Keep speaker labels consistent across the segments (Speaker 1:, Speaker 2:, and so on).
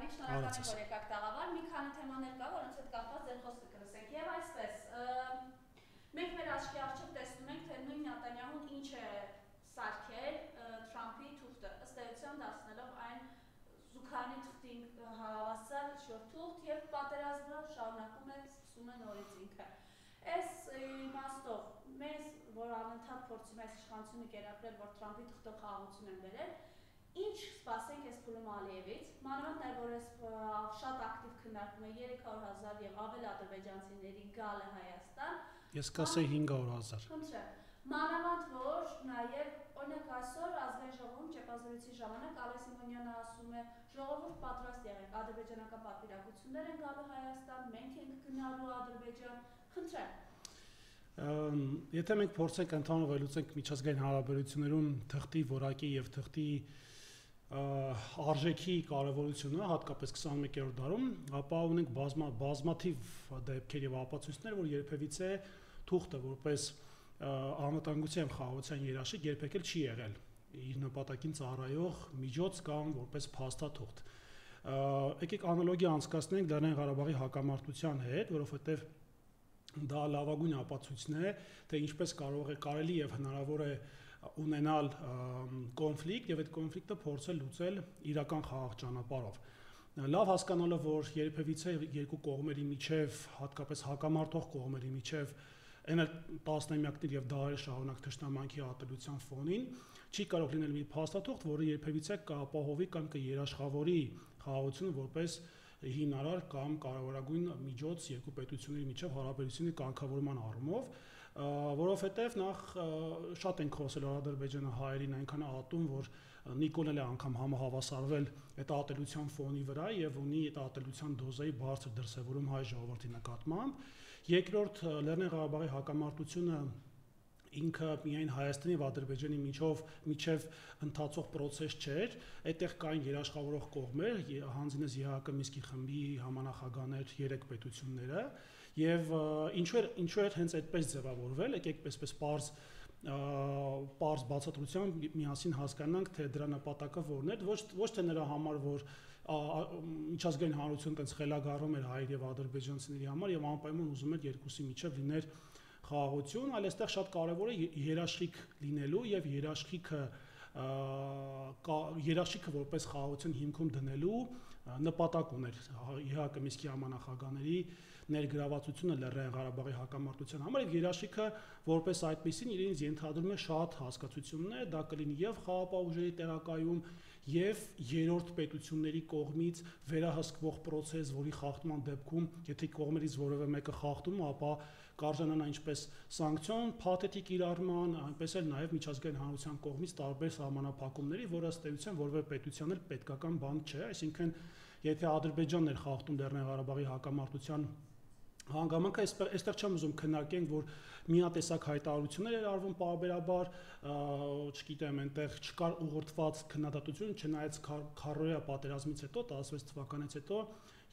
Speaker 1: Արմիկ, շնորհակալ եմ, որ եկաք տաղավար, մի քանի թեմաներ կա, որոնց հետ կապված ձեր խոսքը կլսենք, եւ այսպես, մենք մեր աչքի առջև տեսնում ենք, թե նույն Նետանյահուն ինչ է սարքել Թրամփի թուղթը, ըստ էության դարձնելով այն զուգարանի թղթին հավասար թուղթ եւ պատերազմը շարունակում է, սկսում է նորից ինքը։ Այս իմաստով մեզ, որ անընդհատ փորձում է իշխանությունը կերակրել, որ Թրամփի թղթով խաղաղություն են բերել, ինչ սպասենք այս փուլում Ալիևից, մանավանդ նաև որ այս շատ ակտիվ քննարկում է 300,000 եւ ավել ադրբեջանցիների գալը Հայաստան։
Speaker 2: Ես կասեի 500,000։
Speaker 1: Խնդրեմ, մանավանդ որ նաև օրինակ այսօր ազգային ժողովում ճեպազրույցի ժամանակ Ալեն Սիմոնյանը ասում է ժողովուրդ պատրաստ եղեք, ադրբեջանական պատվիրակություններ են գալու Հայաստան, մենք ենք գնալու Ադրբեջան, խնդրեմ։
Speaker 2: Եթե մենք փորձենք ընդհանուր վերլուծենք միջազգային հարաբերություններում թղթի որակի եւ թղթի արժեքի կարևորությունը, հատկապես 21-րդ դարում, ապա ունենք բազմաթիվ դեպքեր եւ ապացույցներ, որ երբևիցե թուղթը որպես անվտանգության խաղաղության երաշխիք երբեք էլ չի եղել իր նպատակին ծառայող միջոց կամ որպես փաստաթուղթ։ Եկեք անալոգիա անցկացնենք Լեռնային Ղարաբաղի հակամարտության հետ, որովհետեւ դա լավագույն ապացույցն է, թե ինչպես կարելի եւ հնարավոր է ունենալ կոնֆլիկտ եւ այդ կոնֆլիկտը փորձել լուծել իրական խաղաղ ճանապարհով։ Լավ հասկանալով, որ երբևիցե երկու կողմերի միջև, հատկապես հակամարտող կողմերի միջև այն տասնամյակներ եւ դարեր շարունակ թշնամանքի ատելության ֆոնին չի կարող լինել մի փաստաթուղթ, որը երբևիցե կապահովի կամ կերաշխավորի խաղաղությունը որպես հիմնարար կամ կարևորագույն միջոց երկու պետությունների միջև հարաբերությունների կարգավորման առումով, որովհետև նախ շատ են խոսել Ադրբեջանը հայերին այնքան ատում, որ Նիկոլն էլ է անգամ համահավասարվել այդ ատելության ֆոնի վրա եւ ունի այդ ատելության դոզայի բարձր դրսեւորում հայ ժողովրդի նկատմամբ։ Երկրորդ Լեռնային Ղարաբաղի հակամարտությունը ինքը միայն Հայաստանի եւ Ադրբեջանի միջև ընթացող process չէր, այդտեղ կային երաշխավորող կողմեր, հանձինս ԵԱՀԿ Մինսկի խմբի համանախագահներ 3 պետությունները եւ ինչու էր հենց այդպես ձևավորվել, եկեք այսպես պարզ բացատրությամբ միասին հասկանանք, թե դրա նպատակը որն է, ոչ թե նրա համար, որ միջազգային հանրությունը տենց խելագարում էր հայեր եւ ադրբեջանցիների համար եւ անպայման ուզում էր երկուսի միջև լիներ խաղաղություն, այլ այստեղ շատ կարևոր է երաշխիք լինելու եւ երաշխիքը որպես խաղաղություն հիմքում դնելու նպատակ ուներ ԵԱՀԿ Մինսկի համանախագահների ներգրավվածությունը Լեռնային Ղարաբաղի հակամարտության համար եւ երաշխիքը որպես այդպեսին իրենից ենթադրում է շատ հասկացություններ, դա կլինի եւ խաղաղապահ ուժերի տեղակայում եւ երրորդ պետությունների կողմից վերահսկվող process, որի խախտման դեպքում, եթե կողմերից որևէ մեկը խախտում, ապա կարժանանա ինչպես սանկցիոն, փաթեթիկ կիրառման, այնպես էլ նաեւ միջազգային հանրության կողմից տարբեր սահմանափակումների, որը ըստ էության որևէ պետության էլ պետքական բան չէ, այսինքն եթե Ադրբեջանն էր խախտում Լեռնային Ղարաբաղի հակամարտության հանգամանքը, այստեղ չեմ ուզում քննարկենք, որ միատեսակ հայտարարություններ էր արվում պարբերաբար, չգիտեմ, այնտեղ չկար ուղղորդված քննադատություն, չնայած քառօրյա պատերազմից հետո 16 թվականից հետո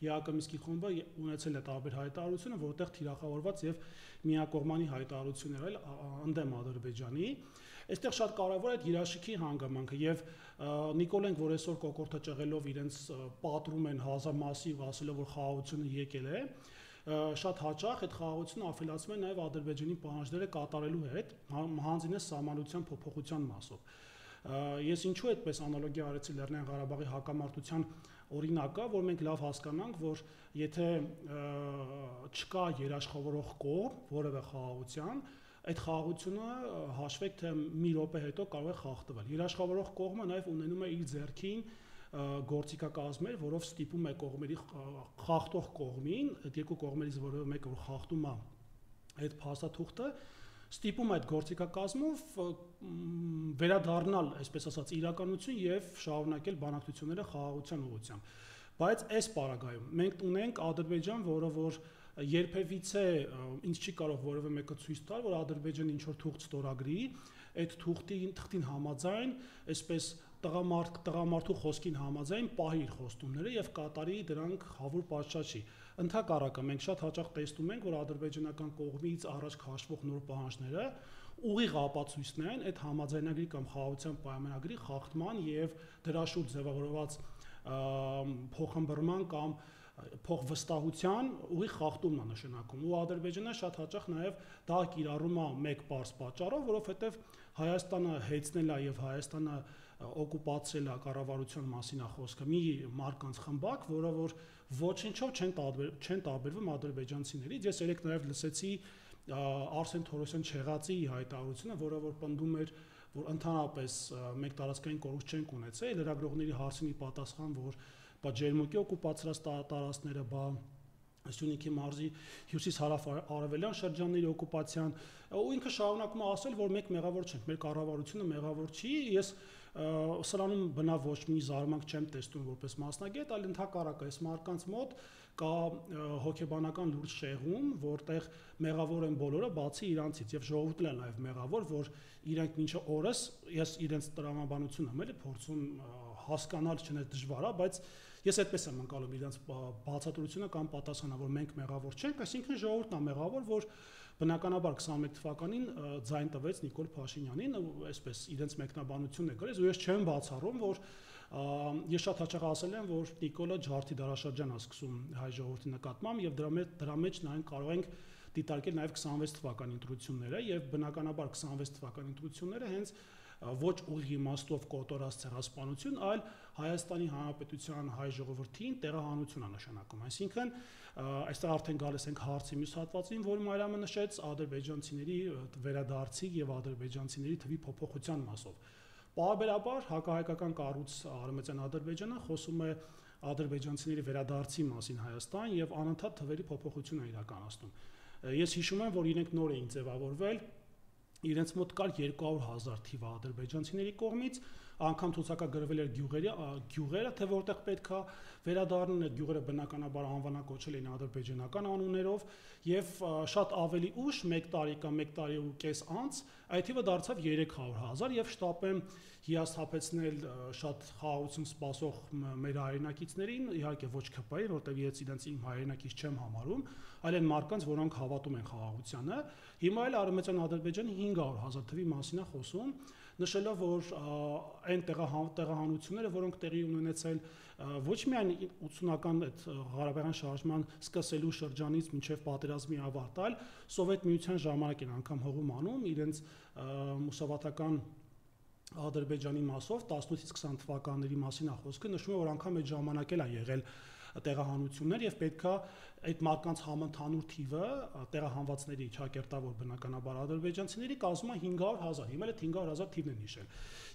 Speaker 2: ԵԱՀԿ Մինսկի խումբը ունեցել է տարբեր հայտարարություններ, որտեղ թիրախավորված եւ միակողմանի հայտարարություններ էլ ընդդեմ Ադրբեջանի։ Այստեղ շատ կարևոր է այդ երաշխիքի հանգամանքը եւ Նիկոլենք, որ այսօր կոկորտը ճղելով իրենց պատրում են հազամասիվ ասելով, որ խաղաղությունը եկել է, շատ հաճախ այդ խաղաղությունը ապելացնում է նաեւ Ադրբեջանի պահանջները կատարելու հետ, հանձինես սահմանության փոփոխության մասով։ Ես ինչու այդպես անալոգիա արեցի Լեռնային Ղարաբաղի հակամարտության օրինակը, որ մենք լավ հասկանանք, որ եթե չկա երաշխավորող կողմ որևէ խաղաղության, այդ խաղաղությունը հաշվեք թե մի րոպե հետո կարող է խախտվել։ Երաշխավորող կողմը նաև ունենում է իր ձեռքին գործիքակազմեր, որով ստիպում է կողմերի խախտող կողմին, այդ երկու կողմերից որևէ մեկը որ խախտում է այդ փաստաթուղթը, ստիպում այդ գործիքակազմով վերադառնալ, այսպես ասած, իրականություն եւ շարունակել բանակցությունները խաղաղության ուղղությամբ։ Բայց այս պարագայում մենք ունենք Ադրբեջան, որը որ երբևիցե ինչ չի կարող որևէ մեկը ցույց տալ, որ Ադրբեջանը ինչ որ թուղթ ստորագրի, այդ թղթին համաձայն, այսպես տղամարդու խոսքին համաձայն պահի իր խոստումները եւ կատարի դրանք հավուր պատշաճի։ Ընդհակառակը մենք շատ հաճախ տեսնում ենք, որ ադրբեջանական կողմից առաջ քաշվող նոր պահանջները ուղիղ ապացույցն են այդ համաձայնագրի կամ խաղաղության պայմանագրի խախտման եւ դրա շուրջ ձևավորված փոխհմբռնման կամ փոխվստահության ուղի խախտումն է նշանակում ու Ադրբեջանը շատ հաճախ նաև դա կիրառում է մեկ պարզ պատճառով, որովհետև Հայաստանը հեծնել է եւ Հայաստանը օկուպացիել է կառավարության մասին է խոսքը մի մարկանց խմբակ, որը որ ոչինչով չեն տարբերվում ադրբեջանցիներից։ Ես երեք նաև լսեցի Արսեն Թորոսյան Չեղածի հայտարարությունը, որը որ պնդում էր, որ ընդհանրապես մեկ տարածքային կորուստ չենք ունեցել, լրագրողների հարցին պատասխան, որ բա ջերմուկի օկուպացրած տարածքները, բա Սյունիքի մարզի հյուսիս-հարավ-արևելյան շրջանների օկուպացիան, ու ինքը շարունակում է ասել, որ մենք մեղավոր չենք, մեր կառավարությունը մեղավոր չի, ես սրանում բնավ ոչ մի զարմանք չեմ տեսնում որպես մասնագետ, այլ ընդհակառակը այս մարկանց մոտ կա հոգեբանական լուրջ շեղում, որտեղ մեղավոր են բոլորը, բացի իրանցից, եւ ժողովուրդն է նաեւ մեղավոր, որ իրենք մինչը օրս, ես իրենց տրամաբանությունը եմ էլի փորձում հասկանալ, չնայած դժվար է, բայց ես այդպես եմ անցալում իրենց բացատրությունը կամ պատասխանը, որ մենք մեղավոր չենք, այսինքն ժողովուրդն է մեղավոր, որ բնականաբար 21 թվականին ձայն տվեց Նիկոլ Փաշինյանին, այսպես իրենց մեկնաբանությունն է գրել, ու ես չեմ բացառում, որ ես շատ հաճախ ասել եմ, որ Նիկոլը ջարդի դարաշրջան է սկսում հայ ժողովրդի նկատմամբ եւ դրա մեջ նայեն կարող ենք դիտարկել նաեւ 26 թվականի ընտրությունները եւ բնականաբար 26 թվականի ընտրությունները հենց ոչ ուղիղ իմաստով կոտորած ցեղասպանություն, այլ Հայաստանի Հանրապետության հայ ժողովրդին տեղահանություն է նշանակում։ Այսինքն այստեղ արդեն գալիս ենք հարցի մյուս հատվածին, որ Մարիամը նշեց ադրբեջանցիների վերադարձի եւ ադրբեջանցիների թվի փոփոխության մասով։ Պարբերաբար հակահայկական կառույց Արևմտյան Ադրբեջանը խոսում է ադրբեջանցիների վերադարձի մասին Հայաստան եւ անընդհատ թվերի փոփոխություն է իրականացնում։ Ես հիշում եմ, որ իրենք նոր էին ձևավորվել, իրենց մոտ կար 200,000 թիվ ադրբեջանցիների կողմից, անգամ ցուցակագրվել էր գյուղերը, թե որտեղ պետքա վերադառնան, այդ գյուղերը բնականաբար անվանակոչել էին ադրբեջանական անուններով եւ շատ ավելի ուշ, 1 տարի կամ 1 տարի ու կես անց, այդ թիվը դարձավ 300,000 եւ շտապ եմ հիասթափեցնել շատ խաղաղություն սպասող մեր հայրենակիցներին, իհարկե ոչ ԿՊ-ին, որտեղ ես իրենց իմ հայրենակից չեմ համարում, այլ այն մարդկանց, որոնք հավատում են խաղաղությանը։ Հիմա էլ Արևմտյան Ադրբեջանը 500,000 թվի մասին է խոսում, նշելով, որ այն տեղահանությունները, որոնք տեղի ունեցել ոչ միայն 80-ական այդ Ղարաբաղյան շարժման սկսելու շրջանից մինչև պատերազմի ավարտ, այլ Սովետ միության ժամանակ են անգամ հողում անում իրենց մուսավատական Ադրբեջանի մասով 18-ից 20 թվականների մասին է խոսքը, նշում է, որ անգամ այդ ժամանակ էլ է եղել տեղահանություններ եւ պետքա այդ մարդկանց համընդհանուր թիվը տեղահանվածների ճակերտավոր բնականաբար ադրբեջանցիների կազմում է 500,000, հիմա էլ 500,000 թիվն են հիշել։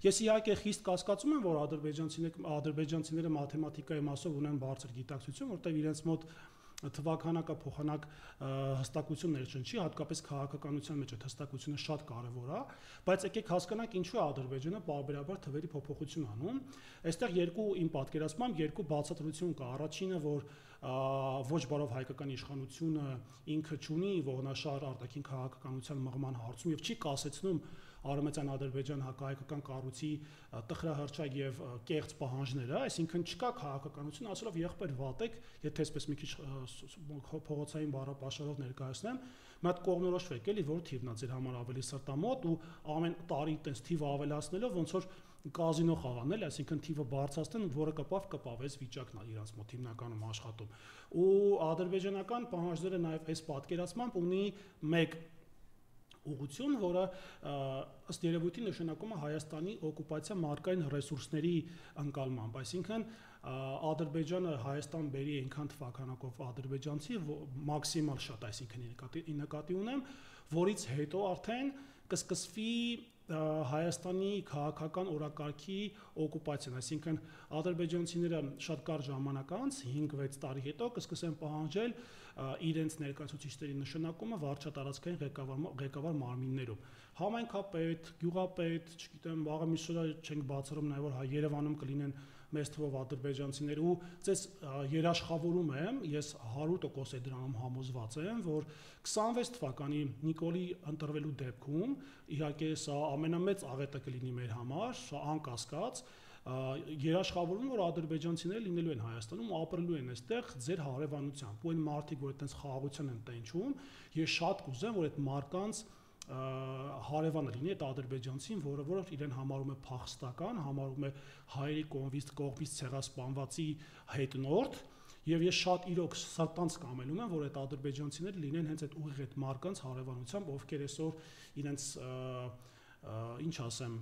Speaker 2: Ես իհարկե խիստ կասկածում եմ, որ ադրբեջանցիները մաթեմատիկայի մասով ունեն բարձր գիտակցություն, որտեղ իրենց մոտ թվականակափոխանակ հստակություններ չընչի, հատկապես քաղաքականության մեջ այդ հստակությունը շատ կարևոր է, բայց եկեք հասկանանք ինչու է Ադրբեջանը պարբերաբար թվերի փոփոխություն անում։ Այստեղ իմ պատկերացմամբ երկու բացատրություն կա։ Առաջինը, որ ոչ բարով հայկական իշխանությունը ինքը ճունի ողնաշար արտաքին քաղաքականության մղման հարցում եւ չի կասեցնում Արևմտյան Ադրբեջան հակահայկական կառույցի տխրահրճակ եւ կեղծ պահանջները, այսինքն չկա քաղաքականություն, ասելով եղբայր վատեք, եթե այսպես մի քիչ փողոցային բառապաշարով ներկայացնեմ, մի հատ կողմնորոշվեք էլի, որ թիվն է ձեր համար ավելի սրտամոտ ու ամեն տարի այդպես թիվը ավելացնելով ոնց որ կազինո խաղանել, այսինքն թիվը բարձրացնեն, որը կպավ այս վիճակն է իրանց մոտ հիմնականում աշխատում։ Ու ադրբեջանական պահանջները նաեւ այս պատկերացմամբ ունի մեկ ուղղություն, որը ըստ երևույթի նշանակում է Հայաստանի օկուպացիա մարդկային ռեսուրսների ընկալմամբ, այսինքն Ադրբեջանը Հայաստան բերի այնքան թվականակով ադրբեջանցի մաքսիմալ շատ, այսինքն նկատի ունեմ, որից հետո արդեն կսկսվի Հայաստանի քաղաքական օրակարգի օկուպացիան, այսինքն ադրբեջանցիները շատ կարճ ժամանակ անց 5-6 տարի հետո կսկսեն պահանջել իրենց ներկայացուցիչների նշանակումը վարչատարածքային ղեկավար մարմիններում։ Համայնքապետ, գյուղապետ, չգիտեմ, վաղը միսօրը չենք բացառում նաև որ Երևանում կլինեն մեծ թվով ադրբեջանցիներ ու ցես երաշխավորում եմ, ես 100% դրանում համոզված եմ, որ 26 թվականի Նիկոլի ընտրվելու դեպքում, իհարկե սա ամենամեծ աղետը կլինի մեր համար, սա անկասկած, երաշխավորում որ ադրբեջանցիները լինելու են Հայաստանում ու ապրելու են այստեղ ձեր հարևանությամբ, ու այն մարդիկ, որ այդպես խաղաղության են տենչում, ես շատ կուզեմ, որ այդ մարդկանց հարևանը լինի այդ ադրբեջանցին, որը իրեն համարում է փախստական, համարում է հայերի կողմից ցեղասպանվածի հետնորդ, եւ ես շատ իրոք սրտանց կամենում եմ, որ այդ ադրբեջանցիները լինեն հենց այդ ուղիղ այդ մարկանց հարևանությամբ, ովքեր այսօր իրենց ինչ ասեմ,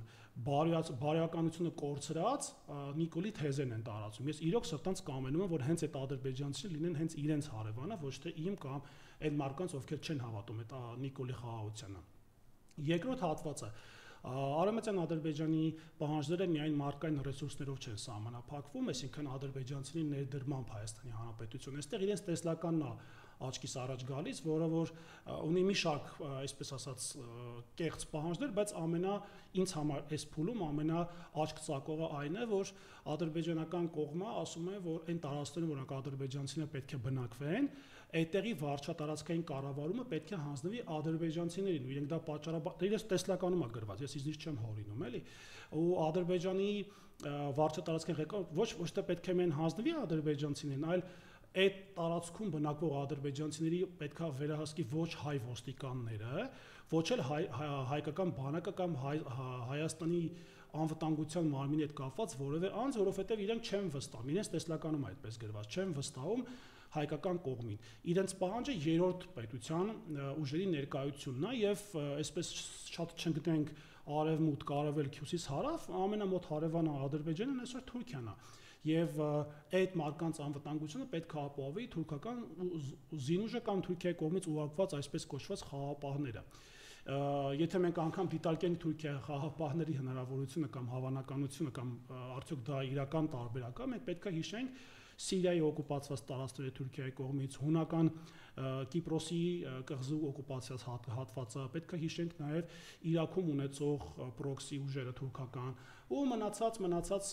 Speaker 2: բարոյականությունը կորցրած Նիկոլի թեզեն են տարածում։ Ես իրոք սրտանց կամենում եմ, որ հենց այդ ադրբեջանցիները լինեն հենց իրենց հարևանը, ոչ թե իմ կամ այդ մարկանց, ովքեր չեն հավատում այդ Նիկոլի խաղաղությանը։ Երկրորդ հատվածը Արևմտյան Ադրբեջանի պահանջները միայն մարկային ռեսուրսներով չեն սահմանափակվում, այսինքն ադրբեջանցիների ներդրմամբ Հայաստանի Հանրապետությունը, այստեղ իրենց տեսլականն է աչքիս առաջ գալիս, որը որ ունի մի շարք, այսպես ասած, կեղծ պահանջներ, բայց ինձ համար այս փուլում ամենաաչք ծակողը այն է, որ ադրբեջանական կողմը ասում է, որ այն տարածքներում, որոնք ադրբեջանցիները պետք է բնակվեն, այդտեղի վարչատարածքային կառավարումը պետք է հանձնվի ադրբեջանցիներին, ու իրենք դա պատճառաբար իրենց տեսլականում է գրված, ես իզնից չեմ հորինում, էլի, ու Ադրբեջանի վարչատարածքային ղեկավարը ոչ թե պետք է միայն հանձնվի ադրբեջանցիներին, այլ այդ տարածքում բնակվող ադրբեջանցիների պետքա վերահսկի ոչ հայ ոստիկանները, ոչ էլ հայկական բանակը կամ Հայաստանի անվտանգության մարմինի հետ կապված որևէ անձ, որովհետև իրենք չեն վստահում, իրենց տեսլականում այդպես գրված, չեն վստահում հայկական կողմին։ Իրենց պահանջը երրորդ պետության ուժերի ներկայությունն է եւ այսպես շատ չգտնենք արևմուտք, արևելք, հյուսիս, հարավ, ամենամոտ հարևանը Ադրբեջանն այսօր Թուրքիան է։ Եվ այդ մարկանց անվտանգությունը պետք է ապահովի թուրքական զինուժը կամ Թուրքիայի կողմից ուղարկված այսպես կոչված խաղաղապահները։ Եթե մենք անգամ դիտարկենք Թուրքիայի խաղաղապահների հնարավորությունը կամ հավանականությունը կամ արդյոք դա իրական տարբերակ է, մենք պետք է հիշենք Սիրիայի օկուպացված տարածքները Թուրքիայի կողմից, հունական Կիպրոսի կղզու օկուպացիաց հատվածը, պետք է հիշենք նաև Իրաքում ունեցող պրոքսի ուժերը թուրքական ու մնացած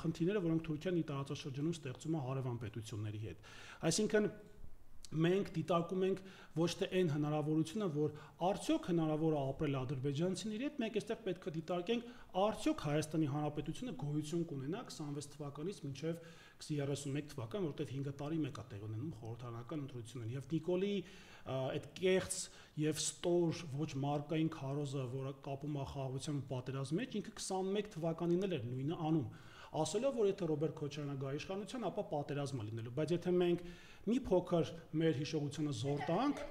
Speaker 2: խնդիրները, որոնք Թուրքիան իր տարածաշրջանում ստեղծում է հարևան պետությունների հետ։ Այսինքն մենք դիտարկում ենք ոչ թե այն հնարավորությունը, որ արդյոք հնարավոր է ապրել ադրբեջանցիների հետ, մենք այստեղ պետք է դիտարկենք արդյոք Հայաստանի Հանրապետությունը գոյություն կունենա 26 թվականից մինչև 31 թվական, որտեղ 5 տարի մեկ է տեղի ունենում խորհրդարանական ընտրությունները։ Եվ Նիկոլի այդ կեղծ եւ ստոր ոչ մարկային քարոզը, որը կապում է խաղաղության ու պատերազմի մեջ, ինքը 21 թվականին էլ էր նույնը անում։ Ասելով, որ եթե Ռոբերտ Քոչարյանը գա իշխանության, ապա պատերազմ է լինելու, բայց եթե մենք մի փոքր մեր հիշողությունը զոր տանք,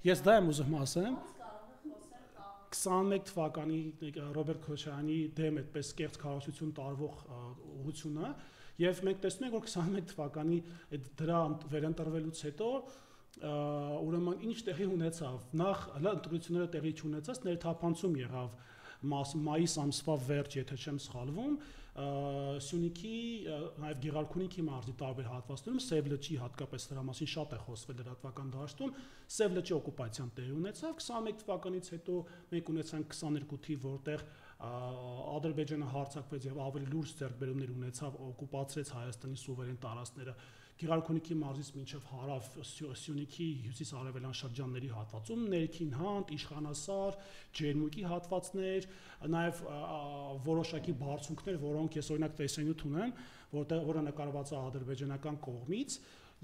Speaker 2: ես դա եմ ուզում ասեմ, 21 թվականի Ռոբերտ Քոչարյանի դեմ այդպես կեղծ քարոզություն տարվող ուղղությունը, եւ մենք տեսնում ենք, որ 21 թվականի այդ դրա վերընտրվելուց հետո ուրեմն ինչ տեղի ունեցավ, նախ հələ ընտրությունները տեղի չունեցած ներթափանցում եղավ մայիս ամսվա վերջ, եթե չեմ սխալվում, Սյունիքի, նաև Գեղարքունիքի մարզի տարբեր հատվածներում Սև լճի հատկապես դրա մասին շատ է խոսվել լրատվական դաշտում, Սև լճի օկուպացիան տեղի ունեցավ 21 թվականից հետո մենք ունեցանք 22 թիվ, որտեղ Ադրբեջանը հարձակվեց եւ ավելի լուրջ ձեռքբերումներ ունեցավ, օկուպացրեց Հայաստանի սուվերեն տարածքները Գեղարքունիքի մարզից մինչև հարավ Սյունիքի հյուսիս-արևելյան շրջանների հատվածում, Ներքին Հանտ, Իշխանասար, Ջերմուկի հատվածներ, նաև որոշակի բարձունքներ, որոնք ես օրինակ տեսանյութ ունեմ, որը նկարված է ադրբեջանական կողմից,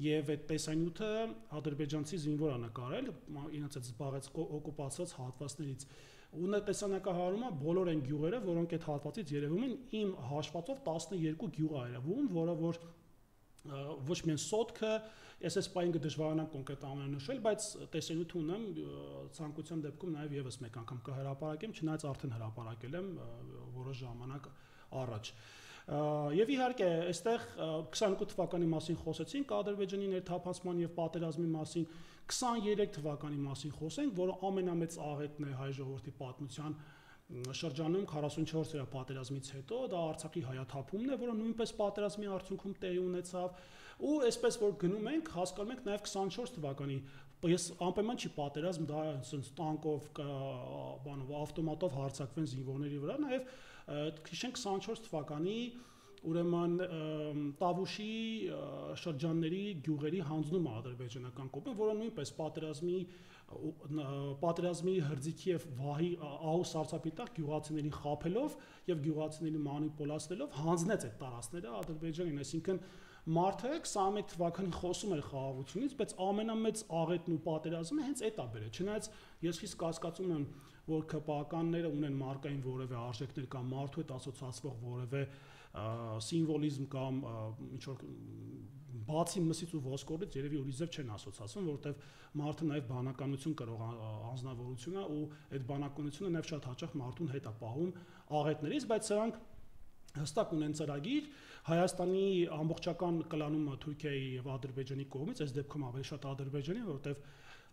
Speaker 2: եւ այդ տեսանյութը ադրբեջանցի զինվոր է նկարել, իրենց այդ զբաղեց օկուպացված հատվածներից։ Ու նա տեսանակահարումը բոլոր այն գյուղերը, որոնք այդ հատվածից երևում են, իմ հաշվածով 12 գյուղ է երևում, որը որ ոչ միայն սոտքը, ես այս պայն կդժվարանամ կոնկրետ ամենը նշել, բայց տեսանյութ ունեմ, ցանկության դեպքում նաև եւս մեկ անգամ կհրապարակեմ, չնայած արդեն հրապարակել եմ որոշ ժամանակ առաջ։ Եվ իհարկե, այստեղ 22 թվականի մասին խոսեցինք, Ադրբեջանի ներթափանցման եւ պատերազմի մասին, 23 թվականի մասին խոսենք, որը ամենամեծ աղետն է հայ ժողովրդի պատմության շրջանում 44-րդ պատերազմից հետո դա Արցախի հայաթափումն է, որը նույնպես պատերազմի արդյունքում տեղի ունեցավ, ու այսպես որ գնում ենք, հասկանում ենք նաև 24 թվականի, ես անպայման չի պատերազմ, դա ասենց տանկով, ավտոմատով հարձակվեն զինվորների վրա, նաև հիշենք 24 թվականի ուրեմն Տավուշի շրջանների գյուղերի հանձնում ադրբեջանական կողմը, որը նույնպես պատերազմի հրձիքի եւ վահի ահու սարսափի տակ գյուղացիներին խաբելով եւ գյուղացիներին մանիպուլացնելով հանձնեց այդ տարածքները Ադրբեջանին, այսինքն մարդը 21 թվականին խոսում էր խաղաղությունից, բայց ամենամեծ աղետն ու պատերազմը հենց այդ է բերել։ Չնայած ես իսկ կասկածում եմ, որ ԿՊԱ-կանները ունեն մարկային որևէ արժեքներ կամ մարդու հետ ասոցացվող որևէ սիմվոլիզմ կամ ինչ որ բացի մսից ու ոսկորից երևի ուրիշ ձև չեն ասոցացվում, որովհետև մարդը նաև բանականություն կրող անձնավորություն է ու այդ բանականությունը նաև շատ հաճախ մարդուն հետ է պահում աղետներից, բայց սրանք հստակ ունեն ծրագիր Հայաստանի ամբողջական կլանումը Թուրքիայի եւ Ադրբեջանի կողմից, այս դեպքում ավելի շատ Ադրբեջանի, որովհետև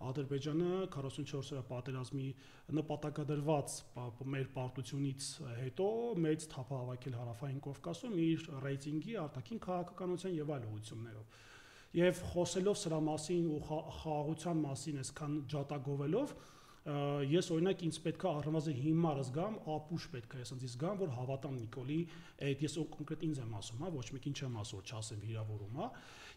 Speaker 2: Ադրբեջանը 44 օրյա պատերազմի նպատակադրված մեր պարտությունից հետո մեծ թափ հավաքել Հարավային Կովկասում իր ռեյտինգի, արտաքին քաղաքականության եւ այլ ուղղություններով։ Եվ խոսելով սրա մասին ու խաղաղության մասին այսքան ջատագովելով, ես օրինակ ինձ պետք է առնվազն հիմար զգամ, ապուշ պետք է ասենց զգամ, որ հավատամ Նիկոլի, այդ ես կոնկրետ ինձ եմ ասում, հա, ոչ մեկին չեմ ասում, որ չասեմ վիրավորում, հա։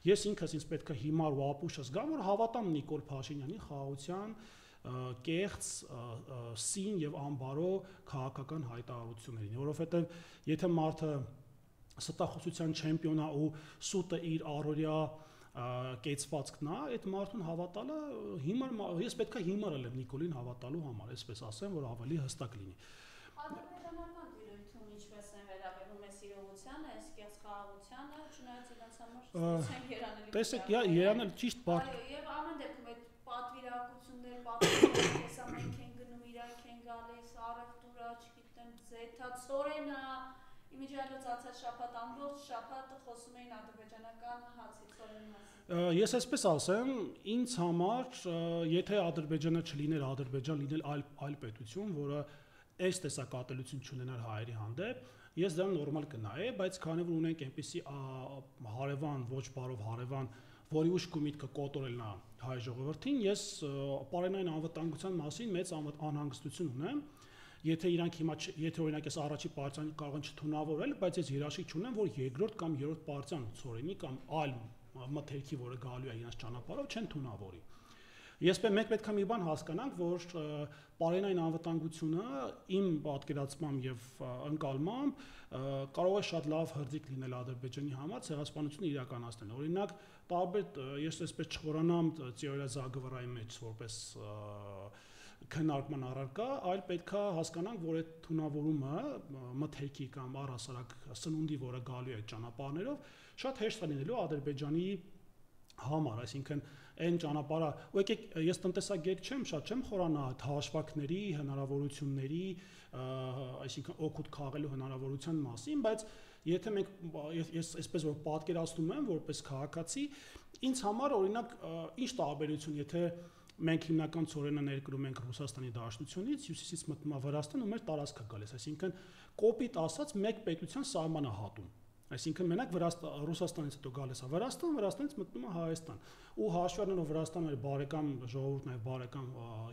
Speaker 2: Ես ինքս ինձ պետք է հիմար ու ապուշ զգամ, որ հավատամ Նիկոլ Փաշինյանի խաղաղության կեղծ, սին եւ անբարո քաղաքական հայտարարություններին, որովհետեւ եթե մարդը ստախոսության չեմպիոն է ու սուտը իր առօրյա կեցվածքն է, այդ մարդուն հավատալը հիմար, ես պետք է հիմար եմ Նիկոլին հավատալու համար, այսպես ասեմ, որ ավելի հստակ լինի։
Speaker 1: Ադրբեջանական դիրույթում ինչպես են վերաբերում այս իրողությանը, այս կեղծ խաղաղությանը, չնայած իրենց համար երանելի։
Speaker 2: Տեսեք, երանել ճիշտ բառ։
Speaker 1: Այո, եւ ամեն դեպքում այդ պատվիրակություններ, պատվիրակություններ, հեսա մենք ենք գնում, իրանք են գալիս, առևտուրա, չգիտեմ, ձեթա, ծորենա, իմիջիայլոց ացած շաբաթ ամբողջ շաբաթը խոսում էին ադրբեջանական հացի ծորենի մասին։
Speaker 2: Ես այսպես ասեմ, ինձ համար, եթե Ադրբեջանը չլիներ Ադրբեջան, լինել այլ պետություն, որը այս տեսակատելություն չունենար հայերի հանդեպ, ես դրան նորմալ կնայեի, բայց քանի որ ունենք այնպիսի հարևան, ոչ բարով հարևան, որի ուշք ու միտքը կոտորելն է հայ ժողովրդին, ես պարենային անվտանգության մասին մեծ անհանգստություն ունեմ։ Եթե իրանք հիմա եթե օրինակ ես առաջի պարտիան կարող են չթունավորել, բայց ես երաշխիք չունեմ, որ երկրորդ կամ երրորդ պարտիան ծորենի կամ այլ մթերքի, որը գալու է իրենց ճանապարհով, չեն թունավորի։ Ես մենք պետք է մի բան հասկանանք, որ պարենային անվտանգությունը իմ պատկերացմամբ եւ ընկալմամբ կարող է շատ լավ հրձիգ լինել Ադրբեջանի համար ցեղասպանությունը իրականացնել։ Օրինակ, տարբեր ես այսպես չխորանամ Ծիորա Զագվարայի մեջ որպես քննարկման առարկա, այլ պետք է հասկանանք, որ այդ թունավորումը մթերքի կամ առհասարակ սնունդի, որը գալու է այդ ճանապարհներով, շատ հեշտ է լինելու Ադրբեջանի համար, այսինքն այն ճանապարհը, ու եկեք ես տնտեսագետ չեմ, շատ չեմ խորանա հաշվարկների, հնարավորությունների, այսինքն օգուտ քաղելու հնարավորության մասին, բայց եթե մենք ես այսպես որ պատկերացնում եմ որպես քաղաքացի, ինձ համար օրինակ ինչ տարբերություն, եթե մենք հիմնական ծորենը ներկրում ենք Ռուսաստանի Դաշնությունից, հյուսիսից մտնում է Վրաստան ու մեր տարածքը գալիս, այսինքն կոպիտ ասած մեկ պետության սահմանահատում։ Այսինքն մենակ Ռուսաստանից հետո գալիս է Վրաստան, Վրաստանից մտնում է Հայաստան։ Ու հաշվի առնելով Վրաստանը մեր բարեկամ ժողովուրդն է, բարեկամ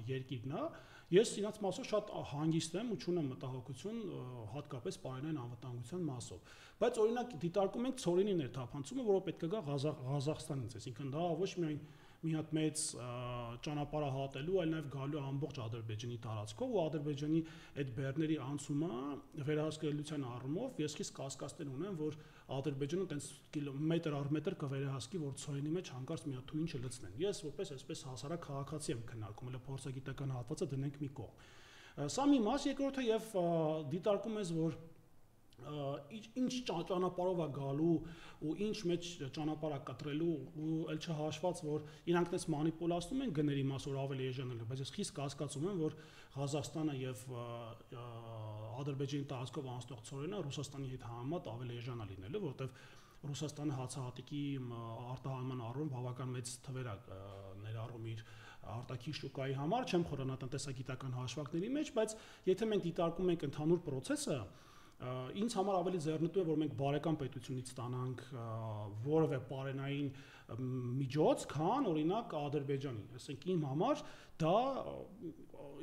Speaker 2: երկիրն է, ես իրաց մասով շատ հանգիստ եմ ու չունեմ մտահոգություն հատկապես պարենային անվտանգության մասով։ Բայց օրինակ դիտարկում ենք ծորենի ներթափանցումը, որը պետք է գա Ղազախստանից, այսինքն դա ոչ միայն մի հատ մեծ ճանապարհ հատելու, այլ նաև գալու ամբողջ Ադրբեջանի տարածքով ու Ադրբեջանի այդ բեռների անցումը վերահսկելիության առումով ես քիչ կասկածներ ունեմ, որ Ադրբեջանը տենց մետր առ մետր կվերահսկի, որ ծորենի մեջ հանկարծ մի հատ թույն չլցնեն։ Ես որպես այսպես հասարակ քաղաքացի եմ քննարկում, հələ փորձագիտական հատվածը դնենք մի կողմ։ Սա մի մաս, երկրորդը եւ դիտարկում ես, որ ինչ ճանապարհով է գալու ու ինչ մեջ ճանապարհ է կտրելու ու ել չհաշված որ իրանք դες մանիպուլացնում են գների մաս որ ավելի էժանել է, բայց ես խիստ կասկածում եմ, որ Ղազախստանը եւ Ադրբեջանի տարածքով անցնող ծորենը Ռուսաստանի հետ համեմատ ավելի էժան է լինելու, որովհետեւ Ռուսաստանը հացահատիկի արտահանման առումով բավական մեծ թվեր է ներառում իր արտաքին շուկայի համար, չեմ խորանա տնտեսագիտական հաշվարկների մեջ, բայց եթե մենք դիտարկում ենք ընդհանուր process-ը ինձ համար ավելի ձեռնտու է, որ մենք բարեկամ պետությունից ստանանք որևէ բարենային միջոց, քան օրինակ Ադրբեջանի։ Այսինքն իմ համար դա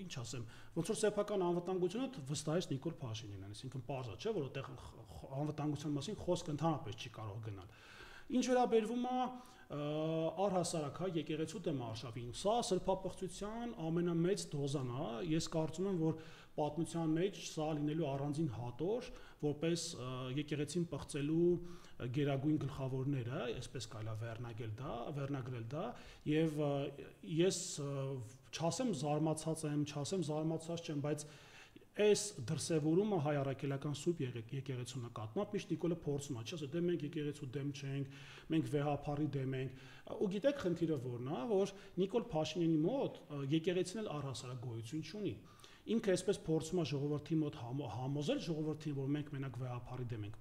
Speaker 2: ինչ ասեմ, ոնց որ սեփական անվտանգությունը վստահեց Նիկոլ Փաշինյանին, այսինքն պարզ է, չէ, որ այդտեղ անվտանգության մասին խոսք ընդհանրապես չի կարող գնալ։ Ինչ վերաբերվում է առհասարակ եկեղեցու դեմ արշավին, սա սրբապղծության ամենամեծ դոզան է, ես կարծում եմ, որ պատմության մեջ սա լինելու առանձին հատոր, որպես եկեղեցին պղծելու գերագույն գլխավորները, այսպես կարելի է վերնագրել դա, եւ ես չասեմ զարմացած եմ, չասեմ զարմացած չեմ, բայց այս դրսևորումը հայ առաքելական սուրբ եկեղեցու նկատմամբ միշտ Նիկոլը փորձում է, չէ՞, դե մենք եկեղեցու դեմ չենք, մենք վեհափարի դեմ ենք, ու գիտեք խնդիրը որն է, որ Նիկոլ Փաշինյանի մոտ եկեղեցին էլ առհասարակ գոյություն չունի։ Ինքը այսպես փորձում է ժողովրդի մոտ համոզել ժողովրդին, որ մենք մենակ վեհափարի դեմ ենք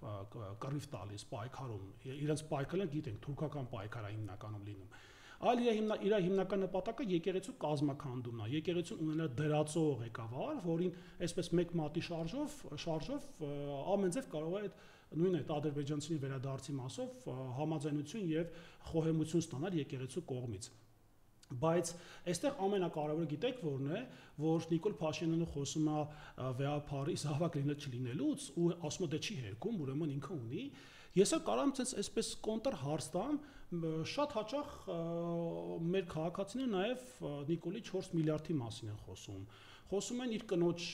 Speaker 2: կռիվ տալիս, պայքարում, իրենց պայքարը գիտենք, թուրքական պայքար է հիմնականում լինում։ Այլ իր հիմնական նպատակը եկեղեցու կազմաքանդումն է, եկեղեցուն ունենալ դրածո ղեկավար, որին այսպես մեկ մատի շարժով ամեն ձև կարող է նույն այդ ադրբեջանցիների վերադարձի մասով համաձայնություն եւ խոհեմություն ստանալ եկեղեցու կողմից։ Բայց այստեղ ամենակարևորը գիտեք որն է, որ Նիկոլ Փաշինյանը խոսում է վեհափարի զավակ լինել չլինելուց ու ասում է դե չի հերքում, ուրեմն ինքը ունի։ Ես կարամ այսպես կոնտր հարց տամ, շատ հաճախ մեր քաղաքացիները նաև Նիկոլի 4 միլիարդի մասին են խոսում են իր կնոջ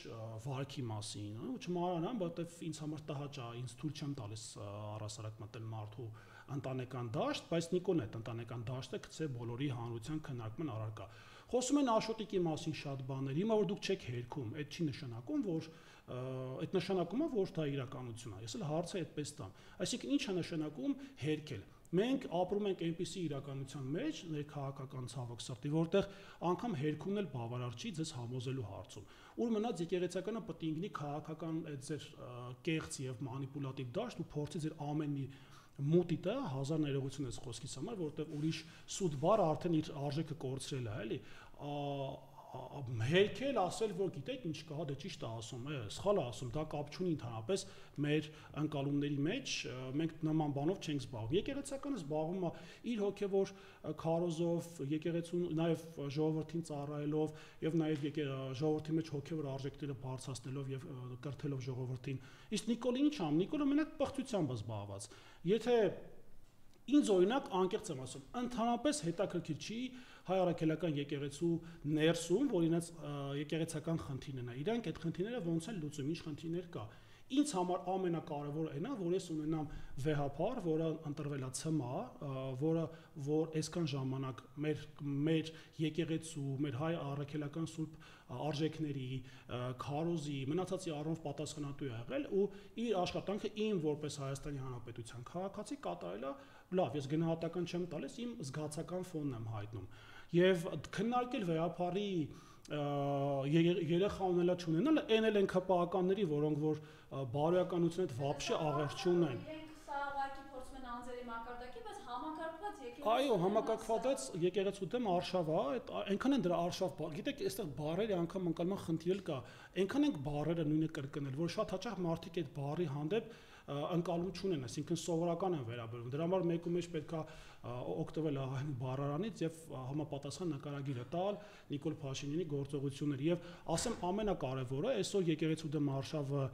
Speaker 2: վարքի մասին, ու չմոռանամ, որովհետև ինձ համար տհաճ է, ինձ թույլ չեմ տալիս առհասարակ մտել մարդու ընտանեկան դաշտ, բայց Նիկոլն այդ ընտանեկան դաշտը գցե բոլորի հանրության քննարկման առարկա։ Խոսում են Աշոտիկի մասին շատ բաներ, հիմա որ դուք չեք հերքում, այդ չի նշանակում, որ այդ նշանակում է, որ դա իրականություն է։ Ես էլ հարցը այդպես տամ։ Այսինքն ի՞նչ է նշանակում հերքել։ Մենք ապրում ենք այնպիսի իրականության մեջ, ներքաղաքական ցավոք սրտի, որտեղ անգամ հերքումն էլ բավարար չի ձեզ համոզելու հարցում։ Ուր մնաց եկեղեցականը պետք է ինգնի քաղաքական այդ ձեր կեղծ եւ մանիպուլատիվ դաշտ ու փորձի ձեր ամեն մի մուտիտը հազար ներողություն ես խոսքիս համար, որտեղ ուրիշ սուտ բառ արդեն իր արժեքը կորցրել է, էլի։ Հերքել ասել, որ գիտեք ինչ կա, դե ճիշտ է ասում, սխալ է ասում, դա կապ չունի ընդհանրապես մեր ընկալումների մեջ, մենք նման բանով չենք զբաղվում։ Եկեղեցականը զբաղվում է իր հոգևոր քարոզով, եկեղեցուն նաև ժողովրդին ծառայելով եւ նաև ժողովրդի մեջ հոգևոր արժեքները բարձրացնելով եւ կրթելով ժողովրդին։ Իսկ Նիկոլը ինչ ամ, Նիկոլը մենակ պղծությամբ է զբաղված։ Եթե ինձ օրինակ անկեղծ եմ ասում, ընդհանրապես հետաքրքիր չի հայ առաքելական եկեղեցու ներսում, որ իրենց եկեղեցական խնդիրներն է։ Իրանք այդ խնդիրները ոնց են լուծում, ինչ խնդիրներ կա։ Ինձ համար ամենակարևորը այն է, որ ես ունենամ վեհափար, որը ընտրվել է ՑՄԱ, որ այսքան ժամանակ մեր եկեղեցու, մեր հայ առաքելական սուրբ արժեքների, քարոզի, մնացածի առումով պատասխանատու է եղել ու իր աշխատանքը իմ որպես Հայաստանի Հանրապետության քաղաքացի կատարել է լավ, ես գնահատական չեմ տալիս, իմ զգացական ֆոնն եմ հայտնում։ Եվ քննարկել վեհափարի երեխա ունենալը չունենալը, այն էլ են ԿՊԱ-ականների, որոնք որ բարոյականությունը հետ վաբշե աղերս չունեն։
Speaker 1: Սա ուղղակի փորձում են անձերի մակարդակի, բայց համակարգված եկեղեցու։
Speaker 2: Այո, համակարգված եկեղեցու դեմ արշավ է, այնքան են դրա արշավ, գիտեք, այստեղ բառերը անգամ ընկալման խնդիր կա, այնքան ենք բառերը նույնը կրկնել, որ շատ հաճախ մարդիկ այդ բառի հանդեպ ընկալում չունեն, այսինքն սովորական են վերաբերվում։ Դրա համար մեկու մեջ պետք է օգտվել այն բառարանից եւ համապատասխան նկարագիրը տալ Նիկոլ Փաշինյանի գործողություններ եւ ասեմ ամենակարևորը այսօր եկեղեցու դեմ արշավը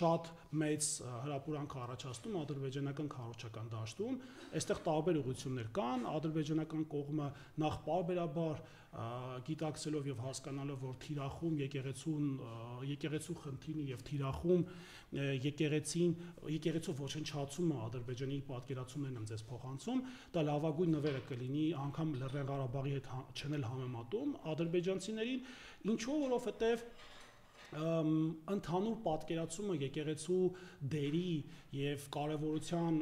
Speaker 2: շատ մեծ հրապուրանք առաջացնում ադրբեջանական քարոզչական դաշտում, այստեղ տարբեր ուղղություններ կան, ադրբեջանական կողմը նախ պարբերաբար գիտակցելով եւ հասկանալով, որ թիրախում եկեղեցու խնդիրն եւ թիրախում եկեղեցու ոչնչացումը Ադրբեջանի պատկերացումներն են ձեզ փոխանցում, դա լավագույն նվերը կլինի անգամ Լեռնային Ղարաբաղի հետ չնել համեմատում ադրբեջանցիներին, ինչու որովհետեւ ընդհանուր պատկերացումը եկեղեցու դերի եւ կարեւորության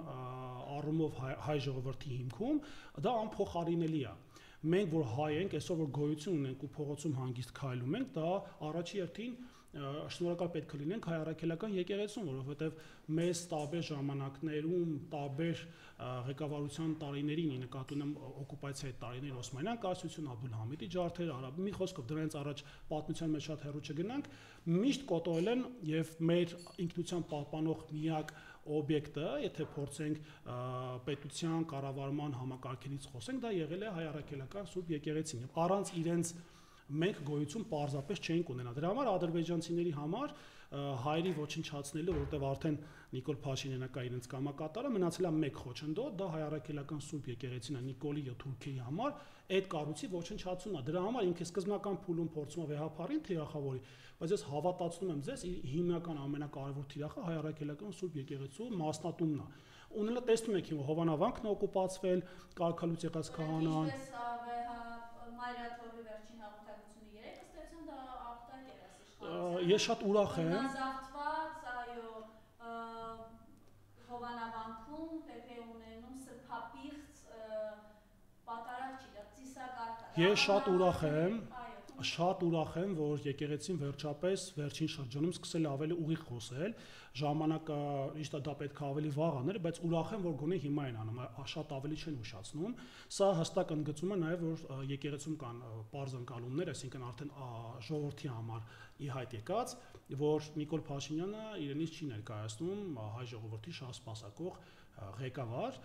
Speaker 2: առումով հայ ժողովրդի հիմքում դա անփոխարինելի է։ Մենք որ հայ ենք, այսօր որ գոյություն ունենք ու փողոցում հանգիստ քայլում ենք, դա առաջի հերթին շնորհակալ պետք է լինենք հայ առաքելական եկեղեցուն, որովհետև մեզ տարբեր ժամանակներում, տարբեր ղեկավարության տարիներին, նկատի ունեմ օկուպացիայի տարիներին Օսմանյան կայսրություն, Աբդուլհամիդի ջարդեր, արաբի մի խոսքով դրանից առաջ պատմության մեջ շատ հեռու չգնանք, միշտ կոտորել են եւ մեր ինքնության պահպանող միակ օբյեկտը, եթե փորձենք պետության կառավարման համակարգերից խոսենք, դա եղել է հայ առաքելական Սուրբ եկեղեցին եւ առանց իրենց մենք գոյություն պարզապես չենք ունենա։ Դրա համար ադրբեջանցիների համար հայերի ոչնչացնելը, որովհետև արդեն Նիկոլ Փաշինյանը կա իրենց կամակատարը, մնացել է մեկ խոչընդոտ, դա հայ առաքելական Սուրբ եկեղեցին է Նիկոլի եւ Թուրքիայի համար այդ կառույցի ոչնչացումն է։ Դրա համար ինքը սկզբնական փուլում փորձում է վեհապարին թիրախավորի, բայց ես հավատացնում եմ ձեզ, հիմնական ամենակարևոր թիրախը հայ առաքելական Սուրբ եկեղեցու մասնատումն է։ Ունենալը տեսնում եք հիմա Հովանավանքն է օկուպացվել, Կարգալուց եղած քահանան Ես շատ ուրախ եմ։
Speaker 1: Հովանավանքում ՊՊ ունենում սրբապիղծ պատարակ չի, ծիսակարգ։
Speaker 2: Ես շատ ուրախ եմ, որ եկեղեցին վերջապես վերջին շրջանում սկսել ավելի ուղիղ խոսել, ժամանակը իշտա դա պետք է ավելի վաղ աներ, բայց ուրախ եմ, որ գոնե հիմա են անում, շատ ավելի չեն ուշացնում։ Սա հստակ ընդգծում է նաև, որ եկեղեցում կան պարզ ընկալումներ, այսինքն արդեն ժողովրդի համար ի հայտ եկած, որ Նիկոլ Փաշինյանը իրենից չի ներկայացնում հայ ժողովրդի շատ սպասարկող ղեկավար,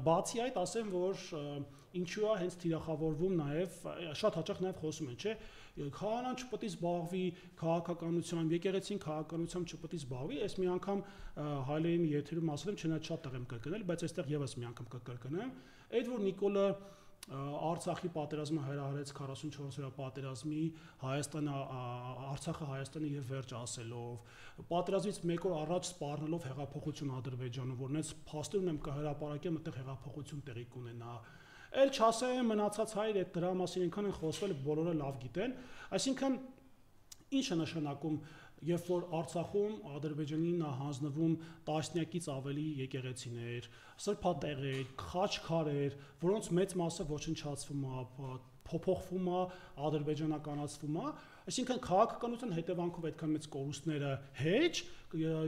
Speaker 2: բացի այդ ասեմ, որ ինչու է հենց թիրախավորվում նաև շատ հաճախ նաև խոսում են, չէ, քահանան չպետք է զբաղվի քաղաքականությամբ, եկեղեցին քաղաքականությամբ չպետք է զբաղվի, այս մի անգամ հայլերի եթերում ասել եմ, չնայած շատ տեղ եմ կրկնել, բայց այստեղ եւս մի անգամ կկրկնեմ, այդ որ Նիկոլը Արցախի պատերազմը հրահրեց 44-օրյա պատերազմի Արցախը Հայաստանը եւ վերջ ասելով, պատերազմից մեկ օր առաջ սպառնալով հեղափոխություն Ադրբեջանում, որն էս փաստեր ունեմ կհրապարակեմ, այդտեղ հեղափոխություն տեղի կունենա։ Էլ չասեմ մնացած հայր այդ դրա մասին այնքան են խոսվել, բոլորը լավ գիտեն, այսինքն ինչ է նշանակում Երբ որ Արցախում Ադրբեջանին հանձնվում տասնյակից ավելի եկեղեցիներ, սրբատեղեր, խաչքարեր, որոնց մեծ մասը ոչնչացվում է, փոփոխվում է, ադրբեջանականացվում է, այսինքն քաղաքականության հետևանքով այդքան մեծ կորուստները հեչ,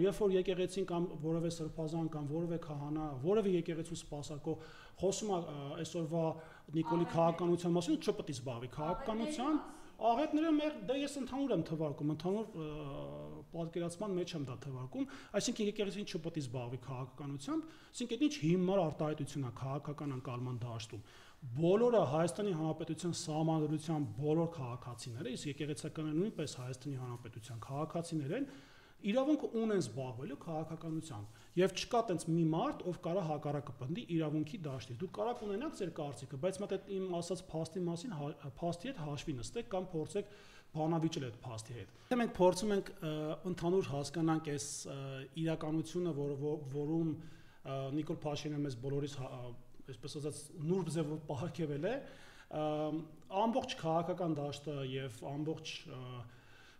Speaker 2: երբ որ եկեղեցին կամ որևէ սրբազան կամ որևէ քահանա, որևէ եկեղեցու սպասարկող խոսում է այսօրվա Նիկոլի քաղաքականության մասին, չպետք է զբաղվի քաղաքականությամբ Աղետները դա ես ընդհանուր եմ թվարկում, ընդհանուր պատկերացման մեջ եմ դա թվարկում, այսինքն եկեղեցին չպետք է զբաղվի քաղաքականությամբ, այսինքն ինչ հիմար արտահայտություն է քաղաքական անկալման դաշտում։ Բոլորը Հայաստանի Հանրապետության սահմանադրության բոլոր քաղաքացիները, իսկ եկեղեցականները նույնպես Հայաստանի Հանրապետության քաղաքացիներ են, իրավունք ունեն զբաղվելու քաղաքականությամբ եւ չկա տենց մի մարդ, ով կարա հակառակը պնդի իրավունքի դաշտի։ Դուք կարող ունենաք ձեր կարծիքը, բայց մտա իմ ասած փաստի մասին փաստի հետ հաշվի նստեք կամ փորձեք բանավիճել այդ փաստի հետ։ Եթե մենք փորձում ենք ընդհանուր հասկանանք այս իրականությունը, որում Նիկոլ Փաշինյանը մեզ բոլորիս այսպես ասած նուրբ ձևով պահարկվել է, ամբողջ քաղաքական դաշտը եւ ամբողջ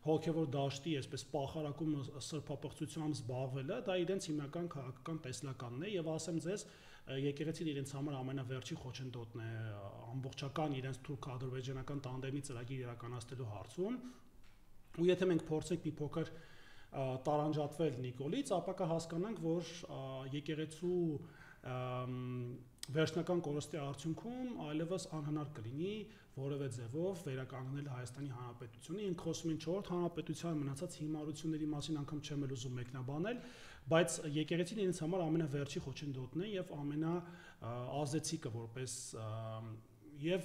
Speaker 2: հոգևոր դաշտի այսպես պախարակում սրբապղծությամբ զբաղվելը, դա իրենց հիմնական քաղաքական տեսլականն է եւ ասեմ ձեզ, եկեղեցին իրենց համար ամենավերջի խոչընդոտն է ամբողջական իրենց թուրք-ադրբեջանական տանդեմի ծրագիր իրականացնելու հարցում։ Ու եթե մենք փորձենք մի փոքր տարանջատվել Նիկոլից, ապա կհասկանանք, որ եկեղեցու վերջնական կորստի արդյունքում այլևս անհնար կլինի որևէ ձևով վերականգնել Հայաստանի Հանրապետությունը։ Ինք խոսում են 4-րդ հանրապետության մնացած հիմարությունների մասին անգամ չեմ էլ ուզում մեկնաբանել, բայց եկեղեցին իրենց համար ամենավերջի խոչընդոտն է եւ ամենաազդեցիկը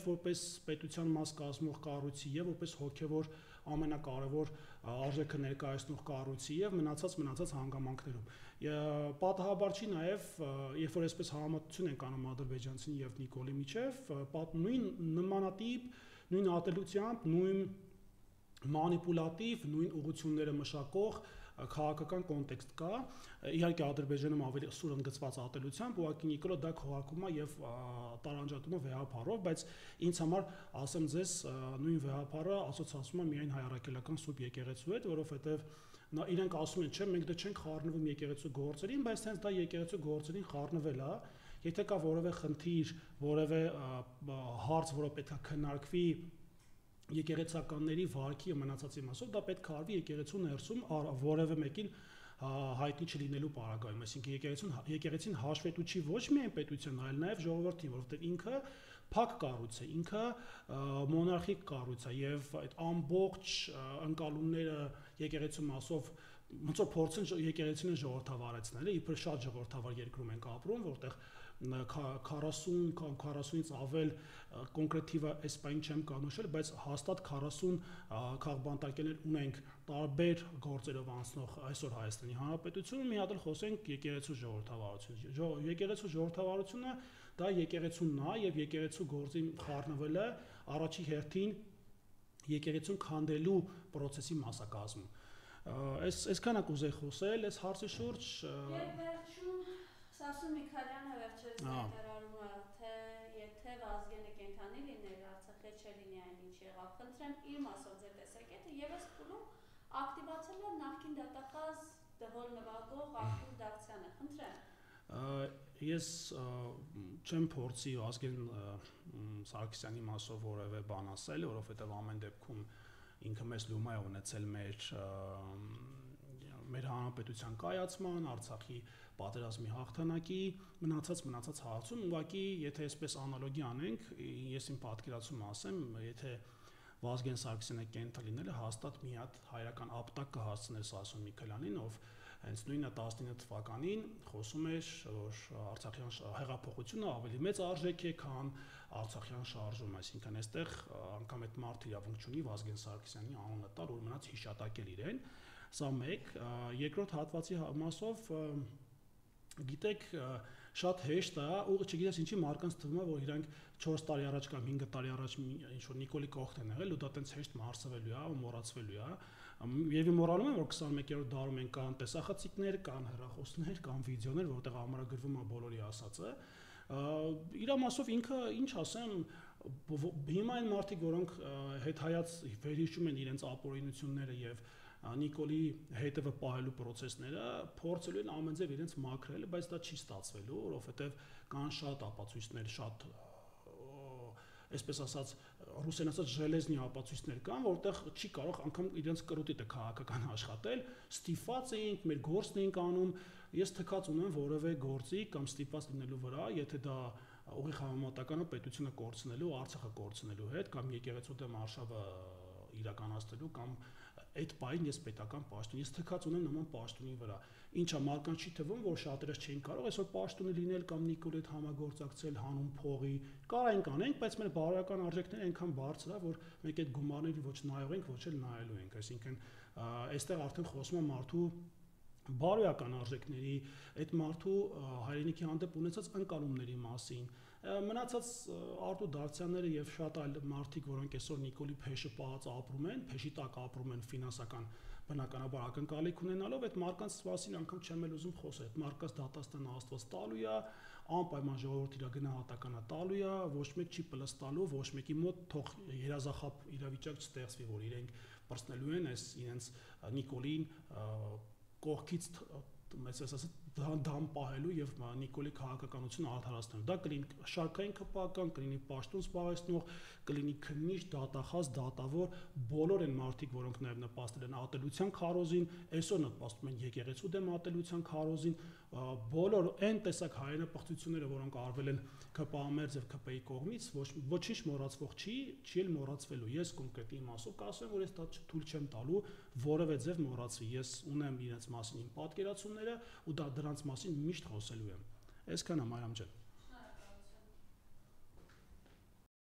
Speaker 2: որպես պետության մաս կազմող կառույցի եւ որպես հոգեվոր ամենակարևոր արժեքը ներկայացնող կառույցի եւ մնացած հանգամանքներում։ Պատահաբար չի նաեւ, երբ որ այսպես համատություն են կանում ադրբեջանցին եւ Նիկոլի միջեւ, նույն նմանատիպ, նույն ատելությամբ, նույն մանիպուլատիվ, նույն ուղղությունները մշակող քաղաքական կոնտեքստ կա, իհարկե Ադրբեջանում ավելի սուր ընդգծված ատելությամբ, ուղղակի Նիկոլը դա քողարկում է եւ տարանջատում է վեհապարով, բայց ինձ համար ասեմ ձեզ նույն վեհապարը ասոցացվում է միայն հայ առաքելական Սուրբ եկեղեցու հետ, որովհետեւ իրենք ասում են, չէ, մենք դե չենք խառնվում եկեղեցու գործերին, բայց հենց դա եկեղեցու գործերին խառնվել է, եթե կա որևէ խնդիր, որևէ հարց, որը պետք է քննարկվի եկեղեցականների վարքի մնացածի մասով դա պետք է արվի եկեղեցու ներսում որևէ մեկին հայտնի չլինելու պարագայում, այսինքն եկեղեցին հաշվետու չի ոչ միայն պետության, այլ նաև ժողովրդին, որովհետև ինքը փակ կառույց է, ինքը մոնարխիկ կառույց է եւ այդ ամբողջ ընկալումները եկեղեցու մասով ոնց որ փորձեն եկեղեցին ժողովրդավարեցնել, իբր շատ ժողովրդավար երկրում ենք ապրում, որտեղ 40-ից ավել կոնկրետիվը այս բանը չեմ կանոչել, բայց հաստատ 40 քաղբանտակներ ունենք տարբեր գործերով անցնող այսօր Հայաստանի Հանրապետությունում, մի հատ էլ խոսենք եկեղեցու ժողովրդավարություն։ Եկեղեցու ժողովրդավարությունը դա եկեղեցունն է եւ եկեղեցու գործի խառնվելը առաջի հերթին եկեղեցուն քանդելու process-ի մասնակազմում։ Այսքանը կուզեի խոսել, այս հարցի շուրջ։
Speaker 1: Եվ վերջում Սասուն Միքայելյանը վերջերս հայտարարում է, թե եթե Վազգենը կենդանի լիներ, Արցախը չլինի այն ինչ եղավ։ Խնդրեմ իր մասով ձեր տեսակետը եւ այս փուլում ակտիվացել է նախկին դատախազ դհոլ նվագող Արթուր Դավթյանը։ Խնդրեմ։
Speaker 2: Ես չեմ փորձի Վազգեն Սարգսյանի մասով որևէ բան ասել, որովհետեւ ամեն դեպքում ինքը մեծ լումա է ունեցել մեր հանրապետության կայացման, Արցախի պատերազմի հաղթանակի մնացած հարցում, ուղղակի եթե այսպես անալոգի անենք, ես իմ պատկերացումը ասեմ, եթե Վազգեն Սարգսյանը կենթ լինելը հաստատ մի հատ հայրական ապտակ կհասցներ Սասուն Միքայելյանին, ով հենց նույնը 19 թվականին խոսում էր, որ Արցախյան հեղափոխությունը ավելի մեծ արժեք է, քան Արցախյան շարժումը, այսինքն այստեղ անգամ այդ մարդ իրավունք չունի Վազգեն Սարգսյանի անունը տալ, որ մնաց հիշատակել իրեն, սա մեկ, երկրորդ հատվածի մասով գիտեք, շատ հեշտ է, ու չգիտես ինչի մարդկանց թվում է, որ իրանք 4 տարի առաջ կամ 5 տարի առաջ ինչ-որ Նիկոլի կողքն են եղել, ու դա տենց հեշտ մարսվելու է ու մոռացվելու է։ Եվ մոռանում եմ, որ 21-րդ դարում են կան տեսախցիկներ, կան հեռախոսներ, կան վիդեոներ, որտեղ ամրագրվում է բոլորի ասածը։ Իրա մասով ինքը, ինչ ասեմ, հիմա այն մարդիկ, որոնք հետհայաց վերհիշում են իրենց ապօրինությունները եւ Նիկոլի հետևը պահելու process-ները փորձելու են ամեն ձև իրենց մաքրել, բայց դա չի ստացվելու, որովհետեւ կան շատ ապացույցներ, շատ այսպես ասած ռուսեն ասած ժելեզնի ապացույցներ կան, որտեղ չի կարող անգամ իրենց կրուտիտը քաղաքական աշխատել, ստիպված էինք, մեր գործն էինք անում, ես թքած ունեմ որևէ գործի կամ ստիպված լինելու վրա, եթե դա ուղիղ համեմատական է պետությունը կորցնելու, Արցախը կորցնելու հետ կամ եկեղեցու դեմ արշավը իրականացնելու կամ այդ պահին ես պետական պաշտոն, ես թքած ունեմ նման պաշտոնի վրա։ Ինչա մարկանց չի թվում, որ շատերս չէին կարող այսօր պաշտոնը լինել կամ Նիկոլի հետ համագործակցել հանուն փողի։ Կարային կանենք, բայց մեր բարոյական արժեքները այնքան բարձր է, որ մենք այդ գումարների ոչ նայող ենք, ոչ էլ նայելու ենք։ Այսինքն այստեղ արդեն խոսում է մարդու բարոյական արժեքների, այդ մարդու հայրենիքի հանդեպ ունեցած ընկալումների մասին։ Մնացած Արթուր Դավթյանները եւ շատ այլ մարդիկ, որոնք այսօր Նիկոլի փեշը պահած ապրում են, փեշի տակ ապրում են ֆինանսական բնականաբար ակնկալիք ունենալով, այդ մարդկանց մասին անգամ չեմ էլ ուզում խոսել։ Այդ մարդկանց դատաստանը Աստված տալու է, անպայման ժողովուրդ իր գնահատականը տալու է, ոչ մեկ չի պլստալու, ոչ մեկի մոտ թող երազախապ իրավիճակ չստեղծվի, որ իրենք պրծնելու են այս իրենց Նիկոլին կողքից մեծ ասած դամ պահելու եւ Նիկոլի քաղաքականությունը արդարացնելու։ Դա կլինի շարքային քպական, կլինի պաշտոն զբաղեցնող, կլինի քննիչ, դատախազ, դատավոր, բոլոր են մարդիկ, որոնք նաեւ նպաստել են ատելության քարոզին, այսօր նպաստում են եկեղեցու դեմ ատելության քարոզին, բոլոր այն տեսակ հայրենապղծությունները, որոնք արվել են ԿՊԱ-մերձ եւ ԿՊ-ի կողմից, ոչինչ մոռացվող չի էլ մոռացվելու։ Ես կոնկրետ իմ մասով կասեմ, որ ես դա թույլ չեմ տալու որևէ ձև մոռացվի։ Ես ունեմ իրենց մասին իմ պատկերացումները ու դրանց մասին միշտ խոսելու եմ։ Այսքանը Մարիամ ջան։